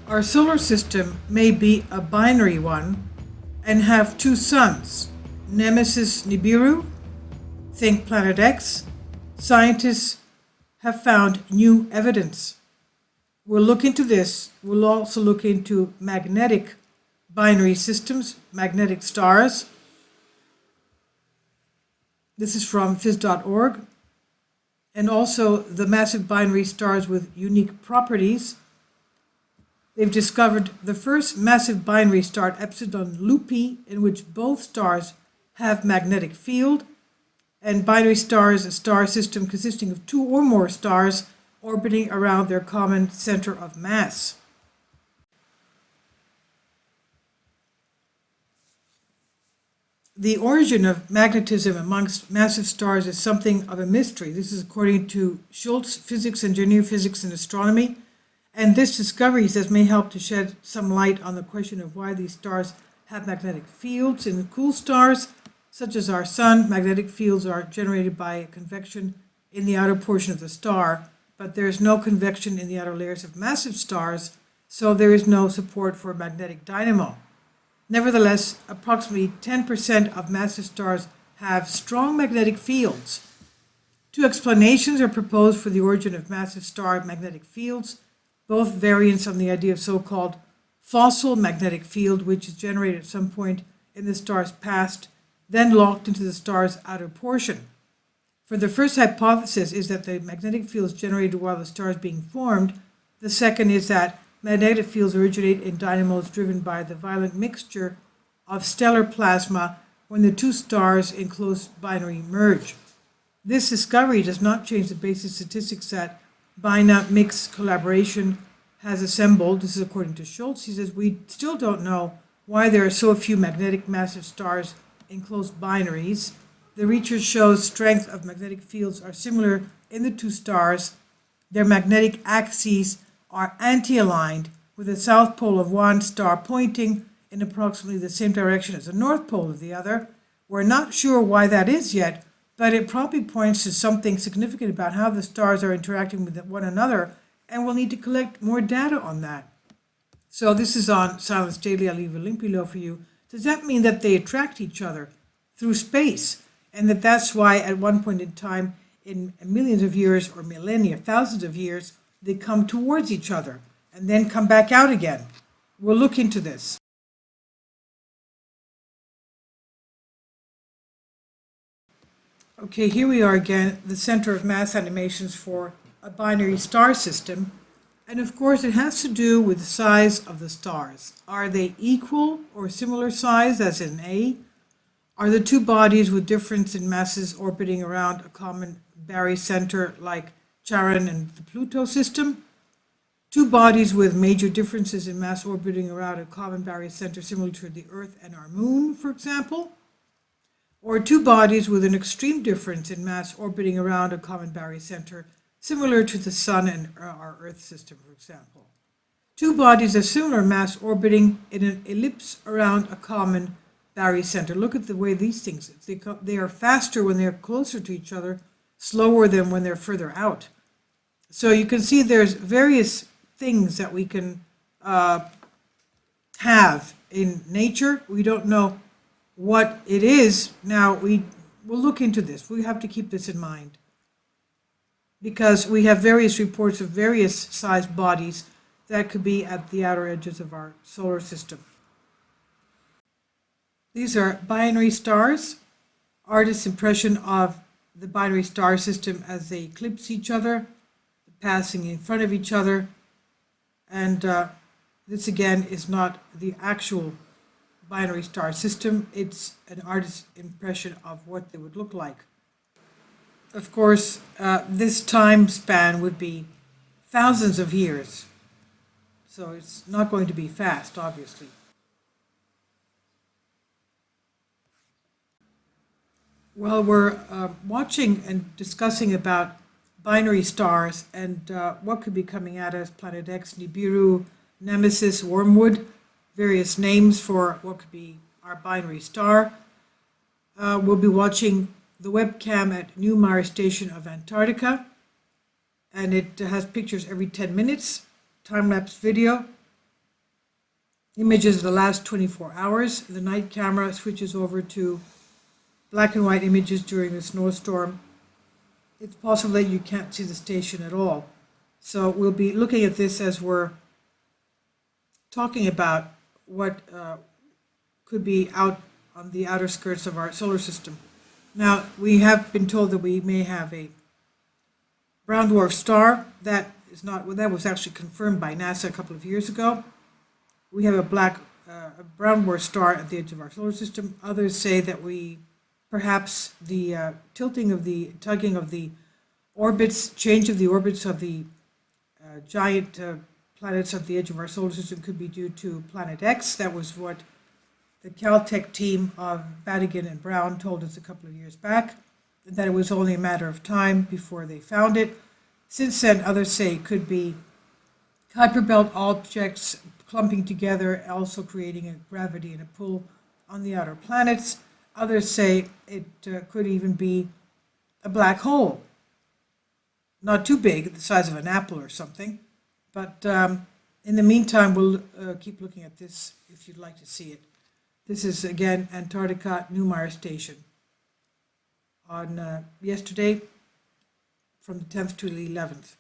Our solar system may be a binary one and have two suns, NEMESIS-NIBIRU, think Planet X. Scientists have found new evidence. We'll look into this. We'll also look into magnetic binary systems, magnetic stars. This is from phys.org. And also the massive binary stars with unique properties. They've discovered the first massive binary star, Epsilon Lupi, in which both stars have magnetic field. And binary star is a star system consisting of two or more stars orbiting around their common center of mass. The origin of magnetism amongst massive stars is something of a mystery. This is according to Schultz, Physics, Engineer Physics and Astronomy. And this discovery, he says, may help to shed some light on the question of why these stars have magnetic fields. In cool stars, such as our sun, magnetic fields are generated by convection in the outer portion of the star, but there is no convection in the outer layers of massive stars, so there is no support for a magnetic dynamo. Nevertheless, approximately 10% of massive stars have strong magnetic fields. Two explanations are proposed for the origin of massive star magnetic fields, both variants on the idea of so-called fossil magnetic field, which is generated at some point in the star's past, then locked into the star's outer portion. For the first hypothesis is that the magnetic fields generated while the star is being formed. The second is that magnetic fields originate in dynamos driven by the violent mixture of stellar plasma when the two stars in close binary merge. This discovery does not change the basic statistics that binary-mix collaboration has assembled. This is according to Schultz. He says, we still don't know why there are so few magnetic massive stars in close binaries. The research shows strength of magnetic fields are similar in the two stars. Their magnetic axes are anti-aligned, with the south pole of one star pointing in approximately the same direction as the north pole of the other. We're not sure why that is yet, but it probably points to something significant about how the stars are interacting with one another, and we'll need to collect more data on that. So this is on Silence Daily. I'll leave a link below for you. Does that mean that they attract each other through space, and that's why at one point in time, in millions of years or millennia, thousands of years, they come towards each other and then come back out again? We'll look into this. Okay, here we are again, the center of mass animations for a binary star system. And of course, it has to do with the size of the stars. Are they equal or similar size, as in A? Are the two bodies with difference in masses orbiting around a common barycenter like Charon and the Pluto system? Two bodies with major differences in mass orbiting around a common barycenter similar to the Earth and our Moon, for example? Or two bodies with an extreme difference in mass orbiting around a common barycenter similar to the Sun and our Earth system, for example? Two bodies of similar mass orbiting in an ellipse around a common barycenter. Look at the way these things, they are faster when they're closer to each other, slower than when they're further out. So you can see there's various things that we can have in nature. We don't know what it is. Now we'll look into this. We have to keep this in mind, because we have various reports of various sized bodies that could be at the outer edges of our solar system. These are binary stars, artist's impression of the binary star system as they eclipse each other, passing in front of each other. And this again is not the actual binary star system. It's an artist's impression of what they would look like. Of course, this time span would be thousands of years. So it's not going to be fast, obviously. Well, we're watching and discussing about binary stars and what could be coming at us: Planet X, Nibiru, Nemesis, Wormwood, various names for what could be our binary star. We'll be watching the webcam at New Mare Station of Antarctica, and it has pictures every 10 minutes, time-lapse video. images of the last 24 hours. The night camera switches over to black and white images during the snowstorm. It's possible that you can't see the station at all. So we'll be looking at this as we're talking about what could be out on the outer skirts of our solar system. Now, we have been told that we may have a brown dwarf star. That was actually confirmed by NASA a couple of years ago. We have a brown dwarf star at the edge of our solar system. Others say that perhaps the tugging of the orbits, change of the orbits of the giant planets at the edge of our solar system could be due to Planet X. That was what the Caltech team of Vatican and Brown told us a couple of years back, that it was only a matter of time before they found it. Since then, others say it could be Kuiper Belt objects clumping together, also creating a gravity and a pull on the outer planets. Others say it could even be a black hole. Not too big, the size of an apple or something. But in the meantime, we'll keep looking at this if you'd like to see it. This is, again, Antarctica Neumayer Station on yesterday from the 10th to the 11th.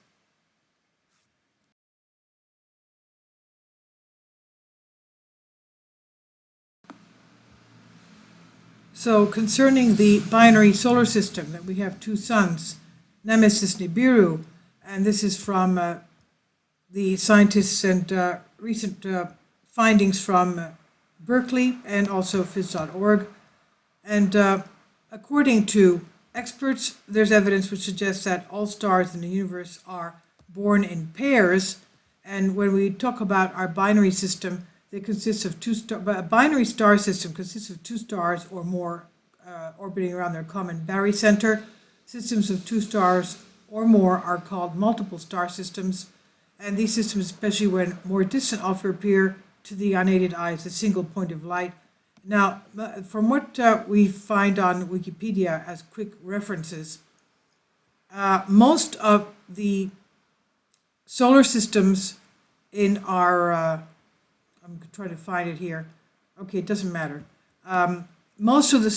So concerning the binary solar system, that we have two suns, NEMESIS-NIBIRU, and this is from the scientists and recent findings from Berkeley and also phys.org. And according to experts, there's evidence which suggests that all stars in the universe are born in pairs. And when we talk about our binary system, it consists of a binary star system consists of two stars or more orbiting around their common barycenter. Systems of two stars or more are called multiple star systems, and these systems, especially when more distant, often appear to the unaided eye as a single point of light. Now, from what we find on Wikipedia as quick references, most of the solar systems in our I'm trying to find it here. Okay, it doesn't matter. Most of the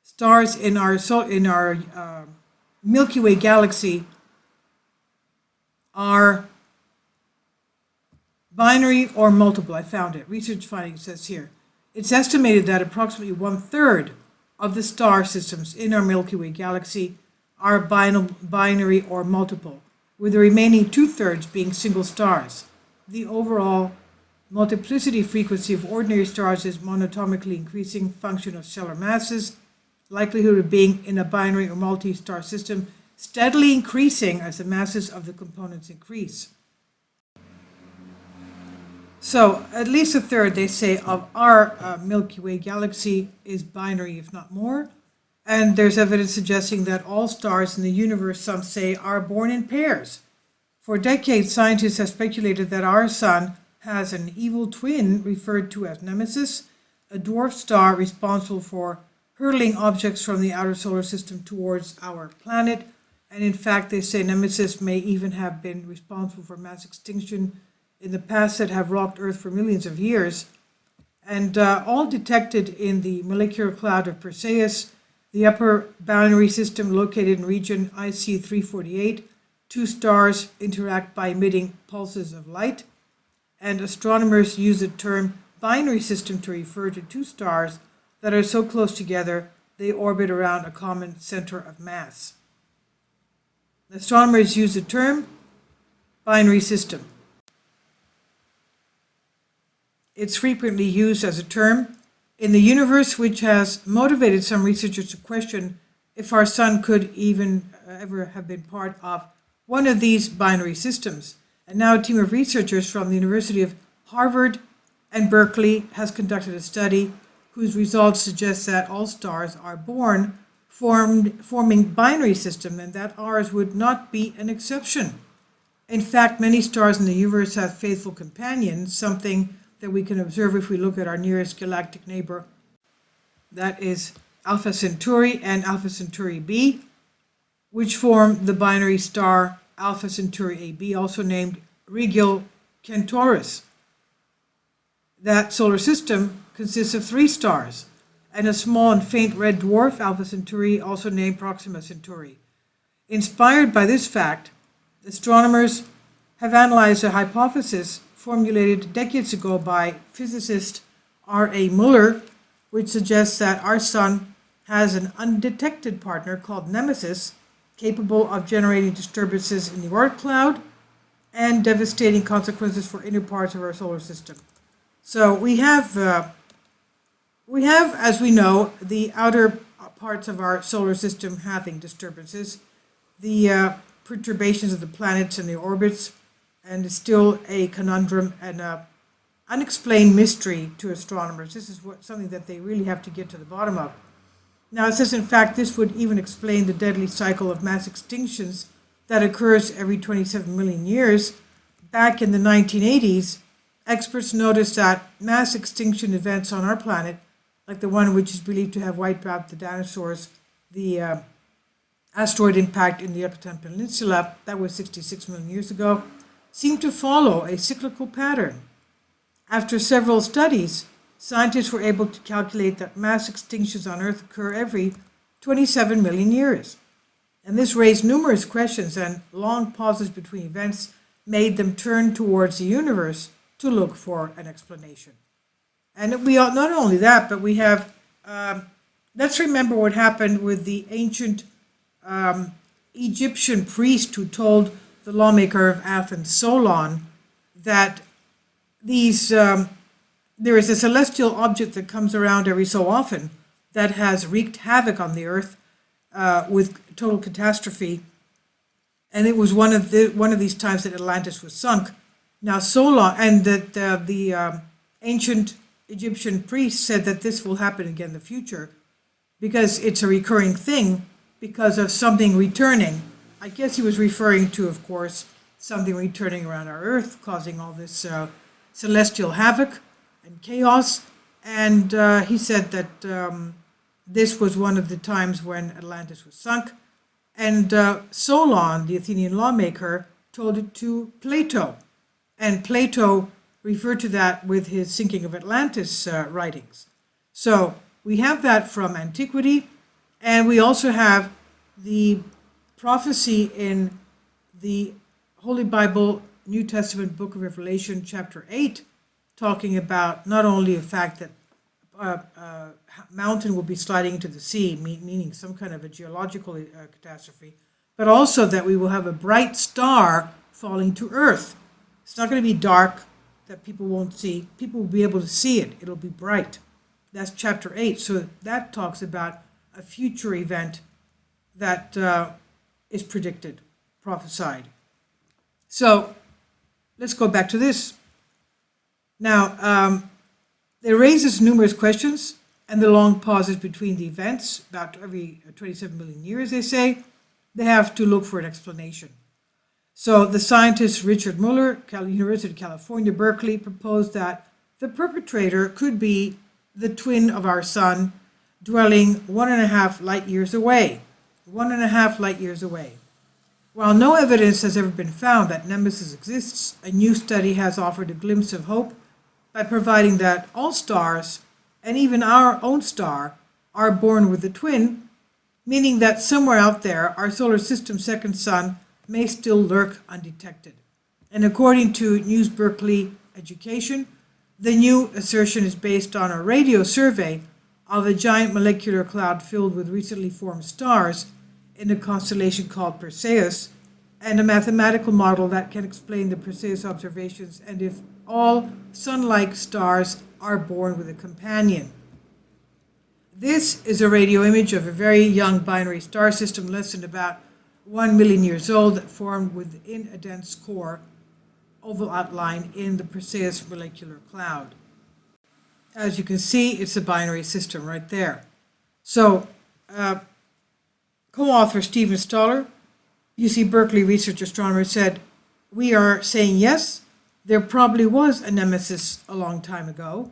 stars in our Milky Way galaxy are binary or multiple. I found it. Research findings says here. It's estimated that approximately 1/3 of the star systems in our Milky Way galaxy are binary or multiple, with the remaining 2/3 being single stars. The overall multiplicity frequency of ordinary stars is monotomically increasing function of stellar masses, likelihood of being in a binary or multi-star system steadily increasing as the masses of the components increase. So at least 1/3, they say, of our Milky Way galaxy is binary, if not more. And there's evidence suggesting that all stars in the universe, some say, are born in pairs. For decades, scientists have speculated that our sun has an evil twin referred to as Nemesis, a dwarf star responsible for hurling objects from the outer solar system towards our planet. And in fact, they say Nemesis may even have been responsible for mass extinction in the past that have rocked Earth for millions of years. And all detected in the molecular cloud of Perseus, the upper binary system located in region IC 348, two stars interact by emitting pulses of light, and astronomers use the term binary system to refer to two stars that are so close together they orbit around a common center of mass. Astronomers use the term binary system. It's frequently used as a term in the universe, which has motivated some researchers to question if our sun could even ever have been part of one of these binary systems. And now a team of researchers from the University of Harvard and Berkeley has conducted a study whose results suggest that all stars are born forming binary system, and that ours would not be an exception. In fact, many stars in the universe have faithful companions, something that we can observe if we look at our nearest galactic neighbor, that is Alpha Centauri and Alpha Centauri b, which form the binary star Alpha Centauri AB, also named Real Centaurus. That solar system consists of 3 stars and a small and faint red dwarf, Alpha Centauri, also named Proxima Centauri. Inspired by this fact, astronomers have analyzed a hypothesis formulated decades ago by physicist R.A. Muller, which suggests that our sun has an undetected partner called Nemesis, capable of generating disturbances in the Oort cloud and devastating consequences for inner parts of our solar system. So we have, as we know, the outer parts of our solar system having disturbances, the perturbations of the planets and their orbits, and it's still a conundrum and an unexplained mystery to astronomers. This is something that they really have to get to the bottom of. Now, it says, in fact, this would even explain the deadly cycle of mass extinctions that occurs every 27 million years. Back in the 1980s, experts noticed that mass extinction events on our planet, like the one which is believed to have wiped out the dinosaurs, the asteroid impact in the Yucatan Peninsula, that was 66 million years ago, seem to follow a cyclical pattern. After several studies, scientists were able to calculate that mass extinctions on Earth occur every 27 million years. And this raised numerous questions, and long pauses between events made them turn towards the universe to look for an explanation. And we are not only that, but we have, let's remember what happened with the ancient Egyptian priest who told the lawmaker of Athens, Solon, that there is a celestial object that comes around every so often that has wreaked havoc on the earth with total catastrophe. And it was one of these times that Atlantis was sunk. Now Solon, and that the ancient Egyptian priest said that this will happen again in the future because it's a recurring thing because of something returning. I guess he was referring to, of course, something returning around our earth, causing all this celestial havoc and chaos, and he said that this was one of the times when Atlantis was sunk, and Solon, the Athenian lawmaker, told it to Plato, and Plato referred to that with his Sinking of Atlantis writings. So we have that from antiquity, and we also have the prophecy in the Holy Bible, New Testament book of Revelation, chapter 8, talking about not only the fact that a mountain will be sliding into the sea, meaning some kind of a geological catastrophe, but also that we will have a bright star falling to earth. It's not going to be dark that people won't see. People will be able to see it. It'll be bright. That's chapter 8. So that talks about a future event that is predicted, prophesied. So let's go back to this. Now, it raises numerous questions, and the long pauses between the events, about every 27 million years, they say, they have to look for an explanation. So the scientist Richard Muller, University of California, Berkeley, proposed that the perpetrator could be the twin of our sun, dwelling 1.5 light years away. 1.5 light years away. While no evidence has ever been found that Nemesis exists, a new study has offered a glimpse of hope by providing that all stars, and even our own star, are born with a twin, meaning that somewhere out there, our solar system's second sun may still lurk undetected. And according to News Berkeley Education, the new assertion is based on a radio survey of a giant molecular cloud filled with recently formed stars in a constellation called Perseus, and a mathematical model that can explain the Perseus observations and if all sun-like stars are born with a companion. This is a radio image of a very young binary star system, less than about 1 million years old, that formed within a dense core, oval outline in the Perseus molecular cloud. As you can see, it's a binary system right there. So, co-author Stephen Stoller, UC Berkeley research astronomer, said, "We are saying yes, there probably was a nemesis a long time ago.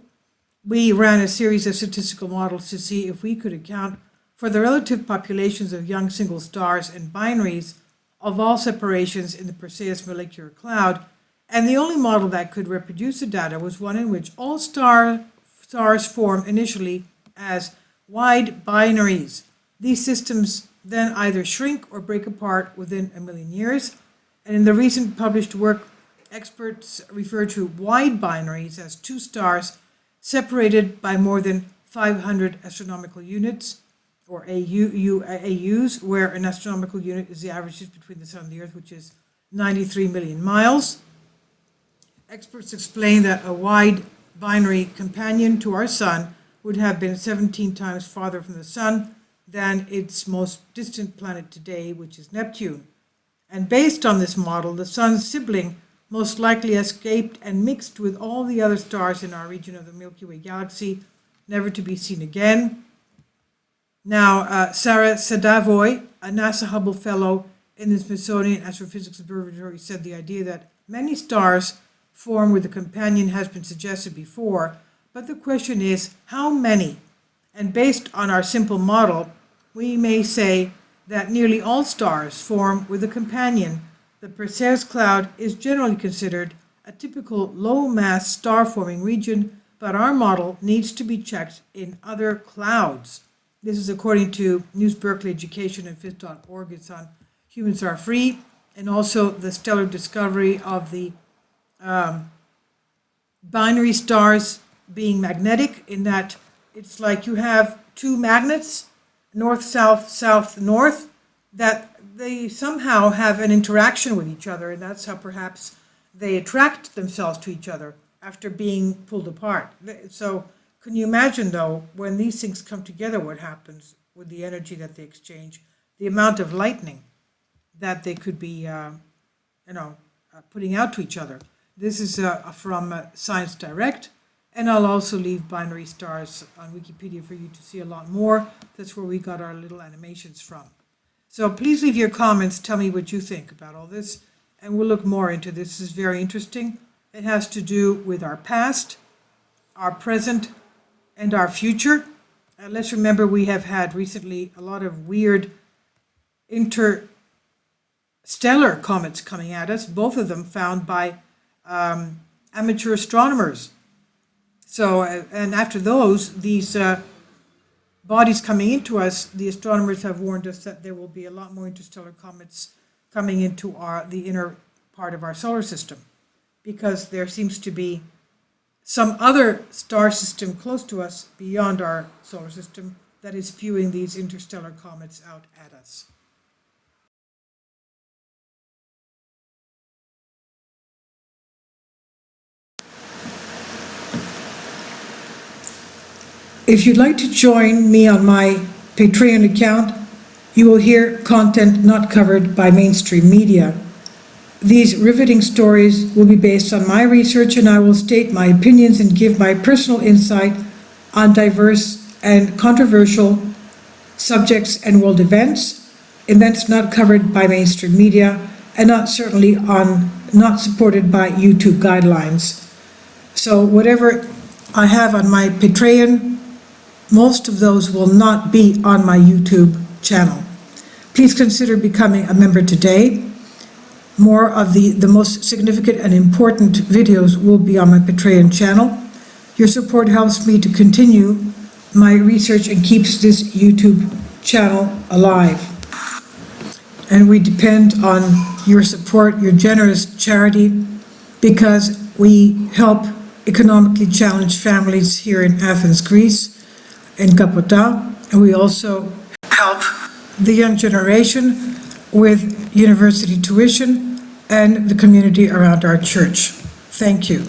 We ran a series of statistical models to see if we could account for the relative populations of young single stars and binaries of all separations in the Perseus molecular cloud, And the only model that could reproduce the data was one in which all stars form initially as wide binaries. These systems then either shrink or break apart within a million years. And in the recent published work, experts refer to wide binaries as two stars separated by more than 500 astronomical units, or AUs, where an astronomical unit is the average distance between the Sun and the Earth, which is 93 million miles. Experts explain that a wide binary companion to our Sun would have been 17 times farther from the Sun than its most distant planet today, which is Neptune. And based on this model, the Sun's sibling most likely escaped and mixed with all the other stars in our region of the Milky Way galaxy, never to be seen again. Now, Sarah Sadavoy, a NASA Hubble Fellow in the Smithsonian Astrophysics Observatory, said the idea that many stars form with a companion has been suggested before, but the question is, how many? And based on our simple model, we may say that nearly all stars form with a companion. The Perseus cloud is generally considered a typical low-mass star-forming region, but our model needs to be checked in other clouds. This is according to News Berkeley Education and Phys.org. It's on Humans Are Free, and also the stellar discovery of the binary stars being magnetic, in that it's like you have two magnets, north, south, south, north, that they somehow have an interaction with each other, and that's how perhaps they attract themselves to each other after being pulled apart. So can you imagine, though, when these things come together, what happens with the energy that they exchange, the amount of lightning that they could be putting out to each other. This is from Science Direct, and I'll also leave binary stars on Wikipedia for you to see a lot more. That's where we got our little animations from. So please leave your comments, tell me what you think about all this, and we'll look more into this. This is very interesting. It has to do with our past, our present, and our future. Let's remember we have had recently a lot of weird interstellar comets coming at us, both of them found by amateur astronomers. So, and after these bodies coming into us, the astronomers have warned us that there will be a lot more interstellar comets coming into the inner part of our solar system, because there seems to be some other star system close to us beyond our solar system that is spewing these interstellar comets out at us. If you'd like to join me on my Patreon account, you will hear content not covered by mainstream media. These riveting stories will be based on my research, and I will state my opinions and give my personal insight on diverse and controversial subjects and world events not covered by mainstream media, and not supported by YouTube guidelines. So whatever I have on my Patreon, most of those will not be on my YouTube channel. Please consider becoming a member today. More of the most significant and important videos will be on my Patreon channel. Your support helps me to continue my research and keeps this YouTube channel alive. And we depend on your support, your generous charity, because we help economically challenged families here in Athens, Greece, in Kapota, and we also help the young generation with university tuition and the community around our church. Thank you.